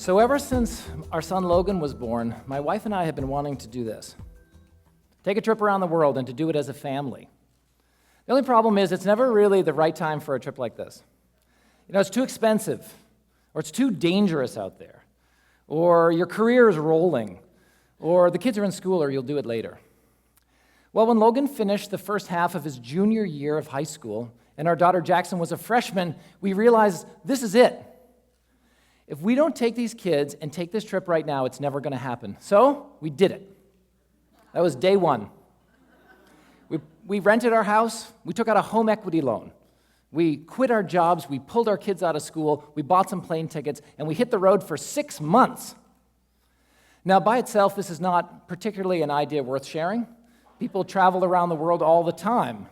So ever since our son Logan was born, my wife and I have been wanting to do this. Take a trip around the world and to do it as a family. The only problem is it's never really the right time for a trip like this. You know, it's too expensive, or it's too dangerous out there, or your career is rolling, or the kids are in school, or you'll do it later. Well, when Logan finished the first half of his junior year of high school, and our daughter Jackson was a freshman, we realized this is it. If we don't take these kids and take this trip right now, it's never going to happen. So we did it. That was day one. We rented our house. We took out a home equity loan. We quit our jobs. We pulled our kids out of school. We bought some plane tickets, and we hit the road for 6 months. Now, by itself, this is not particularly an idea worth sharing. People travel around the world all the time.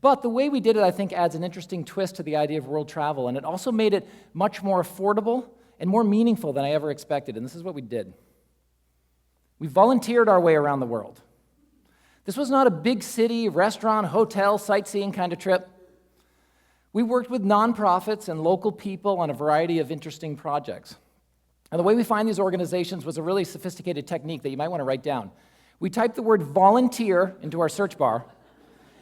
But the way we did it, I think, adds an interesting twist to the idea of world travel, and it also made it much more affordable and more meaningful than I ever expected, and this is what we did. We volunteered our way around the world. This was not a big city, restaurant, hotel, sightseeing kind of trip. We worked with nonprofits and local people on a variety of interesting projects. And the way we find these organizations was a really sophisticated technique that you might want to write down. We typed the word volunteer into our search bar,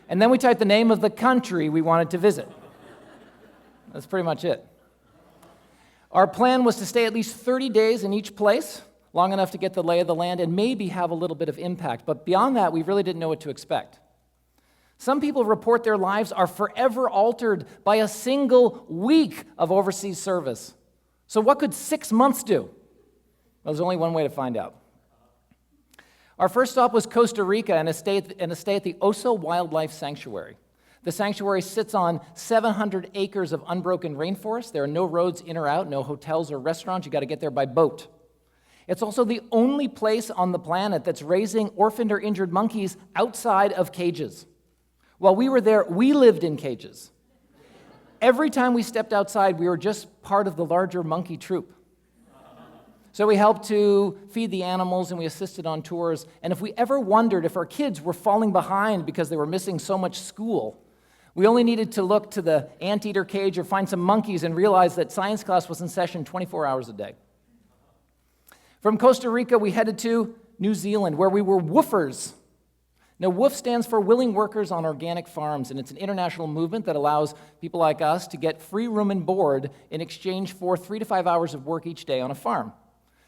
and then we typed the name of the country we wanted to visit. That's pretty much it. Our plan was to stay at least 30 days in each place, long enough to get the lay of the land and maybe have a little bit of impact. But beyond that, we really didn't know what to expect. Some people report their lives are forever altered by a single week of overseas service. So what could 6 months do? Well, there's only one way to find out. Our first stop was Costa Rica and a stay at the Oso Wildlife Sanctuary. The sanctuary sits on 700 acres of unbroken rainforest. There are no roads in or out, no hotels or restaurants. You got to get there by boat. It's also the only place on the planet that's raising orphaned or injured monkeys outside of cages. While we were there, we lived in cages. Every time we stepped outside, we were just part of the larger monkey troop. So we helped to feed the animals and we assisted on tours. And if we ever wondered if our kids were falling behind because they were missing so much school, we only needed to look to the anteater cage or find some monkeys and realize that science class was in session 24 hours a day. From Costa Rica, we headed to New Zealand, where we were woofers. Now, WOOF stands for Willing Workers on Organic Farms, and it's an international movement that allows people like us to get free room and board in exchange for 3 to 5 hours of work each day on a farm.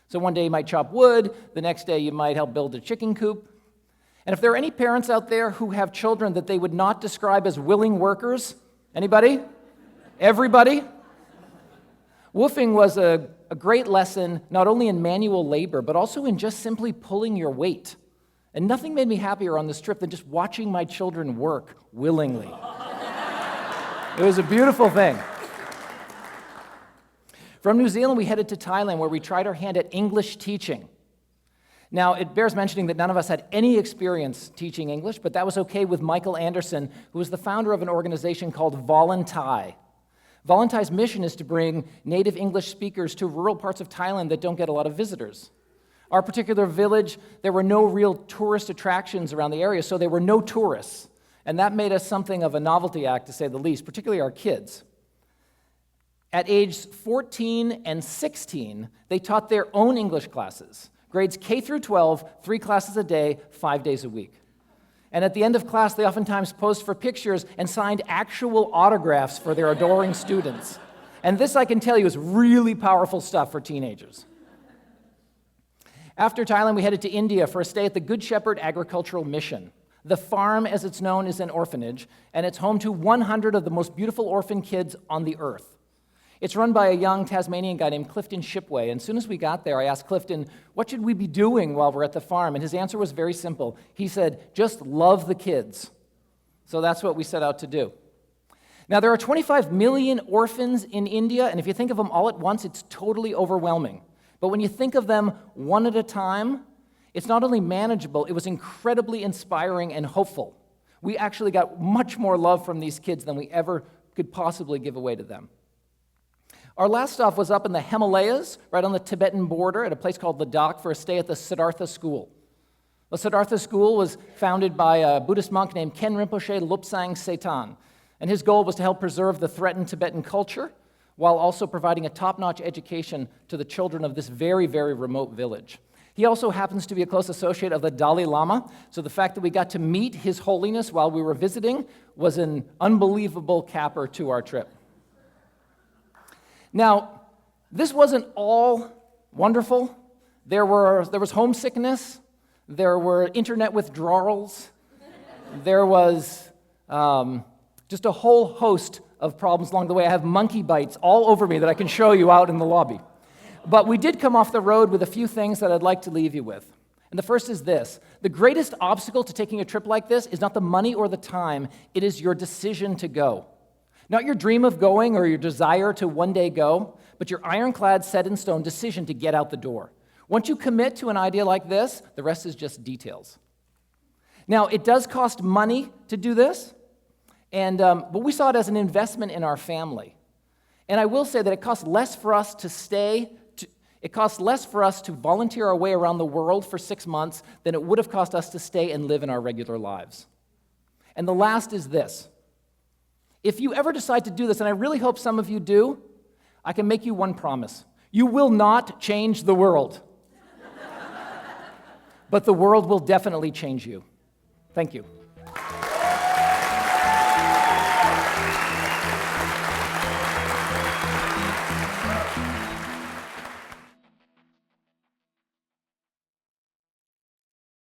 So one day you might chop wood, the next day you might help build a chicken coop. And if there are any parents out there who have children that they would not describe as willing workers, anybody? Everybody? Woofing was a great lesson not only in manual labor, but also in just simply pulling your weight. And nothing made me happier on this trip than just watching my children work willingly. It was a beautiful thing. From New Zealand, we headed to Thailand, where we tried our hand at English teaching. Now, it bears mentioning that none of us had any experience teaching English, but that was okay with Michael Anderson, who was the founder of an organization called Voluntai. Voluntai's mission is to bring native English speakers to rural parts of Thailand that don't get a lot of visitors. Our particular village, there were no real tourist attractions around the area, so there were no tourists. And that made us something of a novelty act, to say the least, particularly our kids. At age 14 and 16, they taught their own English classes, grades K through 12, 3 classes a day, 5 days a week. And at the end of class, they oftentimes posed for pictures and signed actual autographs for their adoring students. And this, I can tell you, is really powerful stuff for teenagers. After Thailand, we headed to India for a stay at the Good Shepherd Agricultural Mission. The farm, as it's known, is an orphanage, and it's home to 100 of the most beautiful orphan kids on the earth. It's run by a young Tasmanian guy named Clifton Shipway, and as soon as we got there, I asked Clifton, what should we be doing while we're at the farm? And his answer was very simple. He said, just love the kids. So that's what we set out to do. Now, there are 25 million orphans in India, and if you think of them all at once, it's totally overwhelming. But when you think of them one at a time, it's not only manageable, it was incredibly inspiring and hopeful. We actually got much more love from these kids than we ever could possibly give away to them. Our last stop was up in the Himalayas, right on the Tibetan border, at a place called Ladakh, for a stay at the Siddhartha School. The Siddhartha School was founded by a Buddhist monk named Ken Rinpoche Lobsang Setan, and his goal was to help preserve the threatened Tibetan culture while also providing a top-notch education to the children of this very, very remote village. He also happens to be a close associate of the Dalai Lama, so the fact that we got to meet His Holiness while we were visiting was an unbelievable capper to our trip. Now, this wasn't all wonderful. There was homesickness, there were internet withdrawals, there was just a whole host of problems along the way. I have monkey bites all over me that I can show you out in the lobby. But we did come off the road with a few things that I'd like to leave you with. And the first is this: the greatest obstacle to taking a trip like this is not the money or the time, it is your decision to go. Not your dream of going or your desire to one day go, but your ironclad, set-in-stone decision to get out the door. Once you commit to an idea like this, the rest is just details. Now, it does cost money to do this, but we saw it as an investment in our family. And I will say that it costs less for us to volunteer our way around the world for 6 months than it would have cost us to stay and live in our regular lives. And the last is this: if you ever decide to do this, and I really hope some of you do, I can make you one promise. You will not change the world. But the world will definitely change you. Thank you.